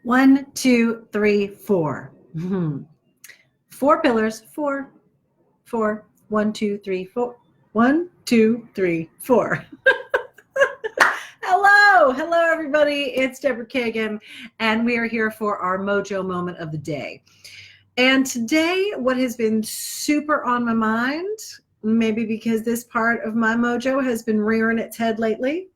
1, 2, 3, 4. Four pillars. Four. 1, 2, 3, 4. 1, 2, 3, 4. Hello, everybody. It's Deborah Kagan, and we are here for our Mojo moment of the day. And today, what has been super on my mind, maybe because this part of my mojo has been rearing its head lately,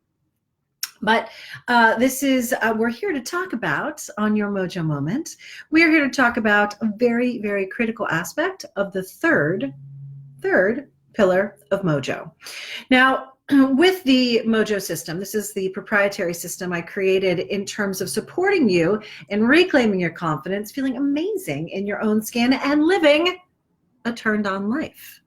but we're here to talk about, on your Mojo Moment, we are here to talk about a very, very critical aspect of the third pillar of Mojo. Now, with the Mojo system, this is the proprietary system I created in terms of supporting you in reclaiming your confidence, feeling amazing in your own skin, and living a turned on life.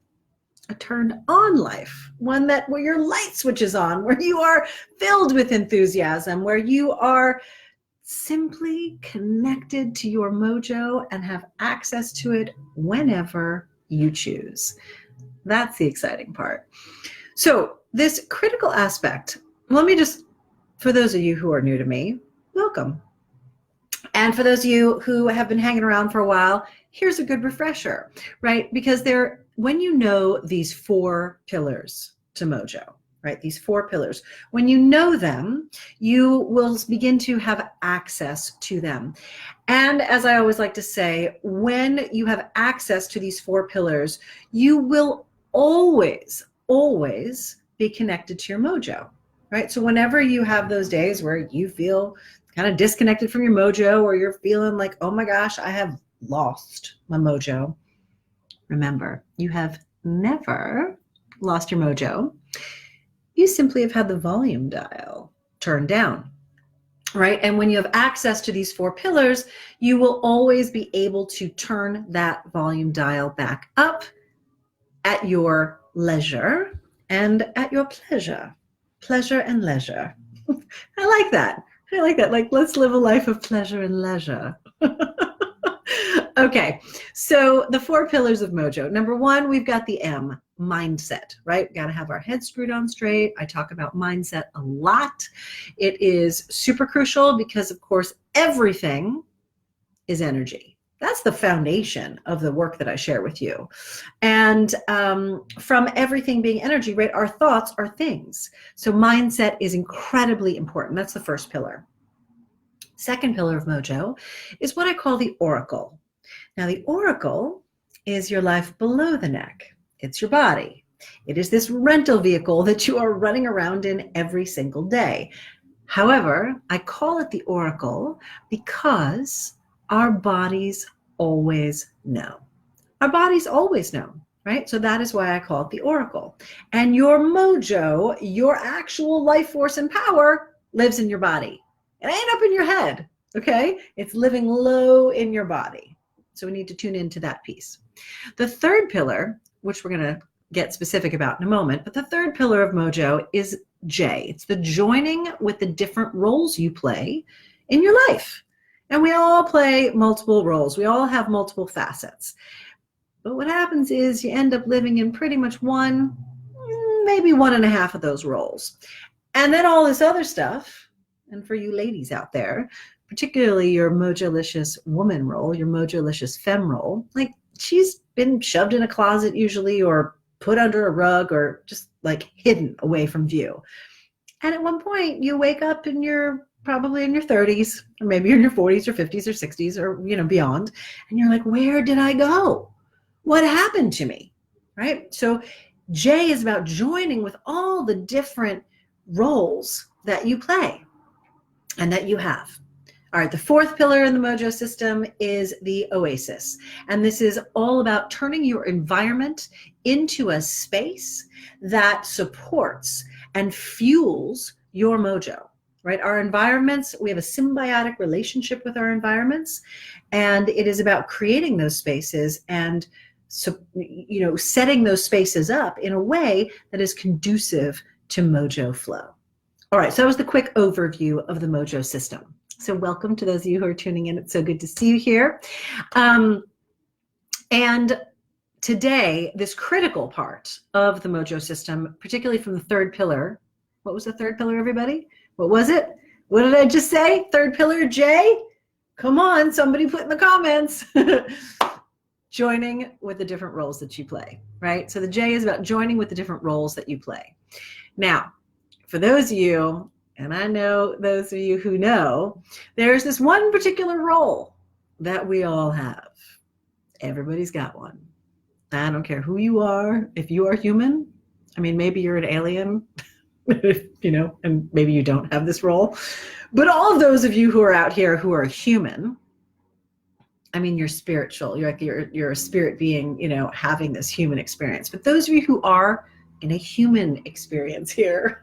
A turned on life, one where your light switches on, where you are filled with enthusiasm, where you are simply connected to your mojo and have access to it whenever you choose. That's the exciting part. So this critical aspect, let me just, for those of you who are new to me, welcome. And for those of you who have been hanging around for a while, here's a good refresher, right? Because when you know these 4 pillars to Mojo, right? These 4 pillars, when you know them, you will begin to have access to them. And as I always like to say, when you have access to these 4 pillars, you will always be connected to your mojo, right? So whenever you have those days where you feel kind of disconnected from your mojo, or you're feeling like, oh my gosh, I have lost my mojo, remember, you have never lost your mojo. You simply have had the volume dial turned down, right? And when you have access to these 4 pillars, you will always be able to turn that volume dial back up at your leisure and at your pleasure. Pleasure and leisure. I like that. Like, let's live a life of pleasure and leisure. Okay, so the 4 pillars of Mojo. Number 1, we've got the M, mindset, right? Got to have our head screwed on straight. I talk about mindset a lot. It is super crucial because, of course, everything is energy. That's the foundation of the work that I share with you. And from everything being energy, right, our thoughts are things. So mindset is incredibly important. That's the first pillar. Second pillar of Mojo is what I call the oracle. Now, the oracle is your life below the neck. It's your body. It is this rental vehicle that you are running around in every single day. However, I call it the oracle because our bodies always know. Our bodies always know, right? So that is why I call it the oracle. And your mojo, your actual life force and power, lives in your body. It ain't up in your head, okay? It's living low in your body. So we need to tune into that piece. The third pillar, which we're going to get specific about in a moment, but the third pillar of Mojo is J. It's the joining with the different roles you play in your life. And we all play multiple roles. We all have multiple facets. But what happens is you end up living in pretty much one, maybe 1.5 of those roles. And then all this other stuff, and for you ladies out there, particularly your mojolicious woman role, your mojolicious femme role, like she's been shoved in a closet usually, or put under a rug, or just like hidden away from view. And at one point you wake up and you're probably in your 30s, or maybe you're in your 40s or 50s or 60s, or beyond, and you're like, where did I go? What happened to me? Right? So J is about joining with all the different roles that you play and that you have. All right, the 4th pillar in the Mojo system is the oasis. And this is all about turning your environment into a space that supports and fuels your mojo, right? Our environments, we have a symbiotic relationship with our environments, and it is about creating those spaces and setting those spaces up in a way that is conducive to mojo flow. All right, so that was the quick overview of the Mojo system. So welcome to those of you who are tuning in. It's so good to see you here. And today, this critical part of the Mojo system, particularly from the 3rd pillar, what was the 3rd pillar, everybody? What was it? What did I just say? 3rd pillar, J? Come on, somebody put in the comments. Joining with the different roles that you play, right? So the J is about joining with the different roles that you play. Now, for those of you, and I know those of you who know, there's this one particular role that we all have. Everybody's got one. I don't care who you are. If you are human, I mean, maybe you're an alien, and maybe you don't have this role. But all of those of you who are out here who are human, I mean, you're spiritual. You're a spirit being, having this human experience. But those of you who are in a human experience here,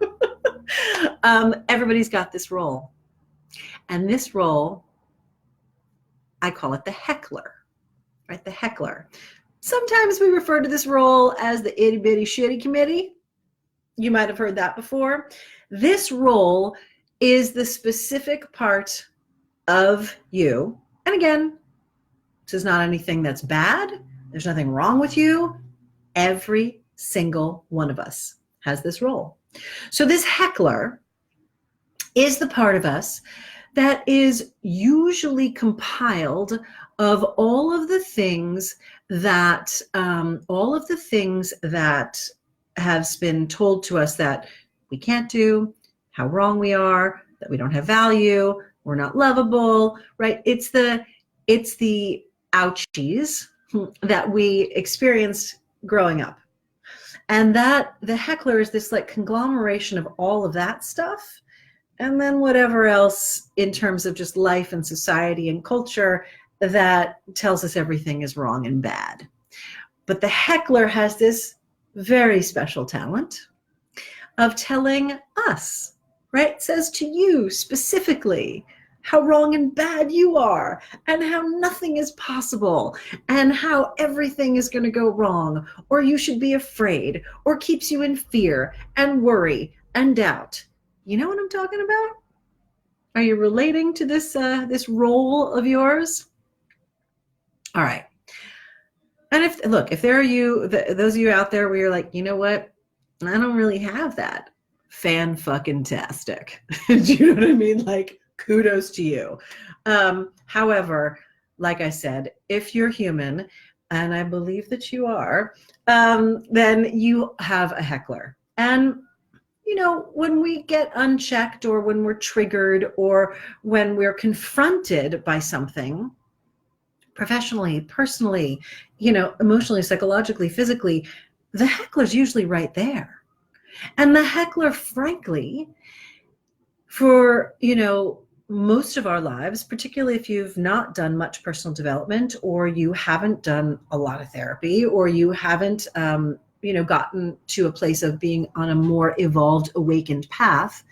everybody's got this role. And this role, I call it the heckler, right? The heckler. Sometimes we refer to this role as the itty bitty shitty committee. You might have heard that before. This role is the specific part of you. And again, this is not anything that's bad. There's nothing wrong with you. Every single one of us has this role. So this heckler is the part of us that is usually compiled of all of the things that has been told to us that we can't do, how wrong we are, that we don't have value, we're not lovable, right? It's the ouchies that we experienced growing up. And that the heckler is this like conglomeration of all of that stuff. And then whatever else in terms of just life and society and culture that tells us everything is wrong and bad. But the heckler has this very special talent of telling us, right? It says to you specifically how wrong and bad you are, and how nothing is possible, and how everything is going to go wrong, or you should be afraid, or keeps you in fear and worry and doubt. You know what I'm talking about? Are you relating to this role of yours? All right. And if there are those of you out there where you're like, you know what? I don't really have that. Fan-fucking-tastic. Do you know what I mean? Like, kudos to you. However, like I said, if you're human, and I believe that you are, then you have a heckler. And when we get unchecked, or when we're triggered, or when we're confronted by something, professionally, personally, emotionally, psychologically, physically, the heckler's usually right there. And the heckler, frankly, for, most of our lives, particularly if you've not done much personal development, or you haven't done a lot of therapy, or you haven't, gotten to a place of being on a more evolved, awakened path,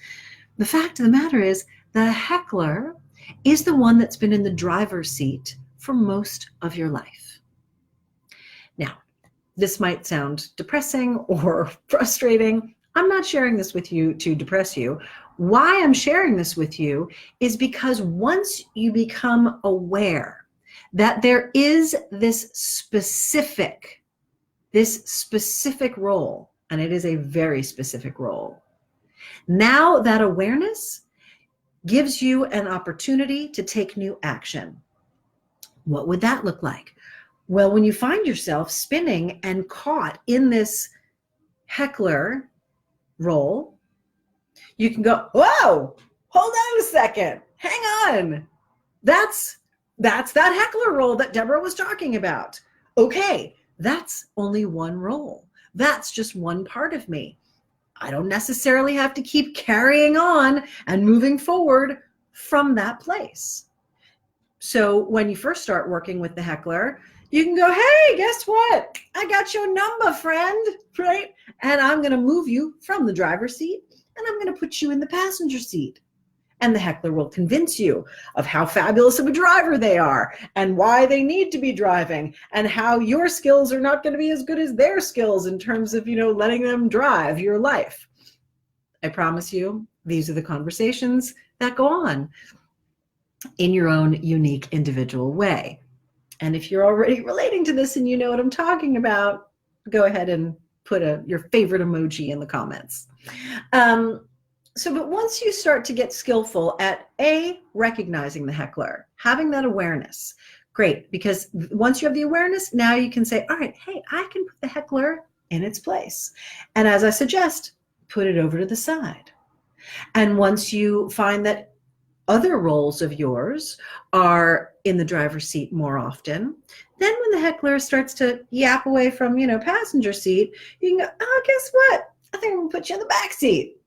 the fact of the matter is the heckler is the one that's been in the driver's seat for most of your life. Now, this might sound depressing or frustrating. I'm not sharing this with you to depress you. Why I'm sharing this with you is because once you become aware that there is this specific role, and it is a very specific role, now that awareness gives you an opportunity to take new action. What would that look like? Well, when you find yourself spinning and caught in this heckler role, you can go, whoa, hold on a second, hang on. That's that heckler role that Deborah was talking about. Okay, that's only one role. That's just one part of me. I don't necessarily have to keep carrying on and moving forward from that place. So when you first start working with the heckler, you can go, hey, guess what? I got your number, friend, right? And I'm going to move you from the driver's seat, and I'm going to put you in the passenger seat. And the heckler will convince you of how fabulous of a driver they are, and why they need to be driving, and how your skills are not going to be as good as their skills in terms of, letting them drive your life. I promise you, these are the conversations that go on in your own unique individual way. And if you're already relating to this and you know what I'm talking about, go ahead and put your favorite emoji in the comments. So, but once you start to get skillful at recognizing the heckler, having that awareness, great, because once you have the awareness, now you can say, all right, hey, I can put the heckler in its place. And as I suggest, put it over to the side. And once you find that other roles of yours are in the driver's seat more often, then when the heckler starts to yap away from, passenger seat, you can go, oh, guess what? I think I'm gonna put you in the back seat.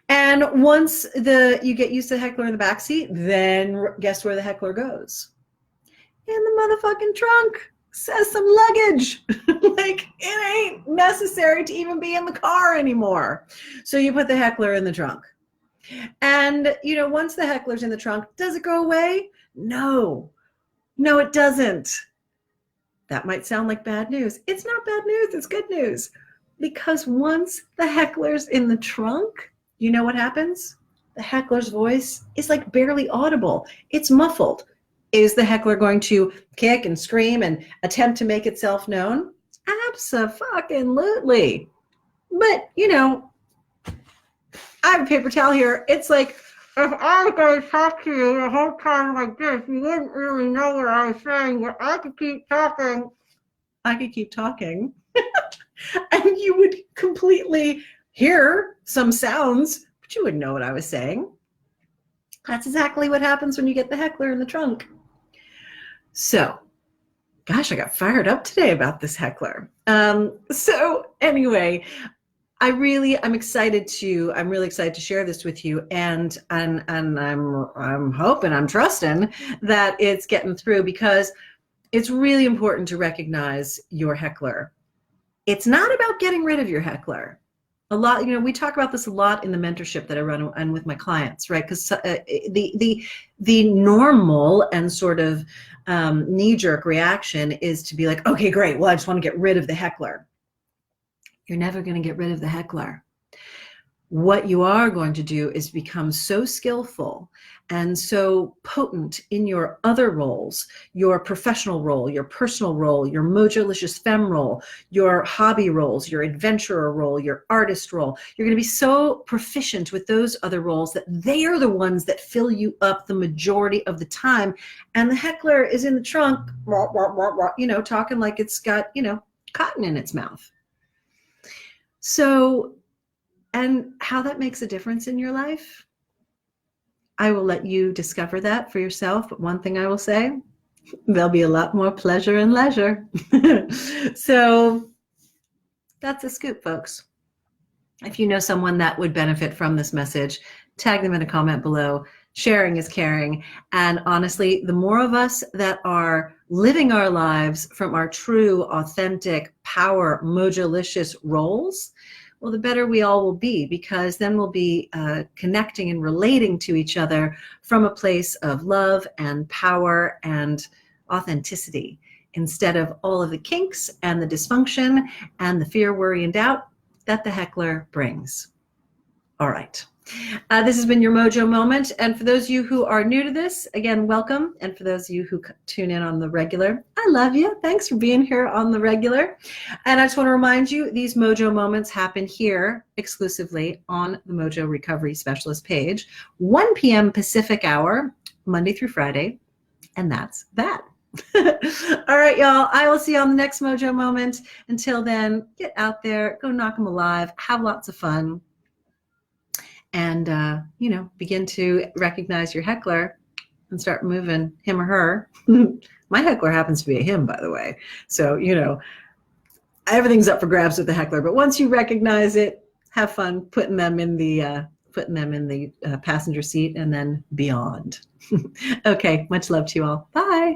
And once you get used to the heckler in the back seat, then guess where the heckler goes? In the motherfucking trunk. Says some luggage. Like, it ain't necessary to even be in the car anymore. So you put the heckler in the trunk. And, once the heckler's in the trunk, does it go away? No, it doesn't. That might sound like bad news. It's not bad news. It's good news. Because once the heckler's in the trunk, you know what happens? The heckler's voice is like barely audible. It's muffled. Is the heckler going to kick and scream and attempt to make itself known? Abso-fucking-lutely. But, I have a paper towel here. It's like, if I was going to talk to you the whole time like this, you wouldn't really know what I was saying, but I could keep talking. And you would completely hear some sounds, but you wouldn't know what I was saying. That's exactly what happens when you get the heckler in the trunk. So, gosh, I got fired up today about this heckler. So anyway, I'm really excited to share this with you, and I'm hoping, I'm trusting that it's getting through, because it's really important to recognize your heckler. It's not about getting rid of your heckler. A lot, we talk about this a lot in the mentorship that I run and with my clients, right? Because the normal and sort of knee-jerk reaction is to be like, okay, great, well, I just want to get rid of the heckler. You're never going to get rid of the heckler. What you are going to do is become so skillful and so potent in your other roles, your professional role, your personal role, your mojolicious femme role, your hobby roles, your adventurer role, your artist role. You're going to be so proficient with those other roles that they are the ones that fill you up the majority of the time. And the heckler is in the trunk, talking like it's got, cotton in its mouth. So, and how that makes a difference in your life, I will let you discover that for yourself. But one thing I will say, there'll be a lot more pleasure and leisure. So that's a scoop, folks. If you know someone that would benefit from this message, tag them in a comment below. Sharing is caring. And honestly, the more of us that are living our lives from our true, authentic, power, mojolicious roles, well, the better we all will be, because then we'll be connecting and relating to each other from a place of love and power and authenticity, instead of all of the kinks and the dysfunction and the fear, worry, and doubt that the heckler brings. All right. This has been your Mojo Moment. And for those of you who are new to this, again, welcome. And for those of you who tune in on the regular, I love you. Thanks for being here on the regular. And I just want to remind you, these Mojo Moments happen here exclusively on the Mojo Recovery Specialist page, 1 p.m. Pacific hour, Monday through Friday. And that's that. All right, y'all. I will see you on the next Mojo Moment. Until then, get out there, go knock them alive, have lots of fun. And, begin to recognize your heckler and start moving him or her. My heckler happens to be a him, by the way. So, everything's up for grabs with the heckler. But once you recognize it, have fun putting them in the passenger seat and then beyond. Okay, much love to you all. Bye.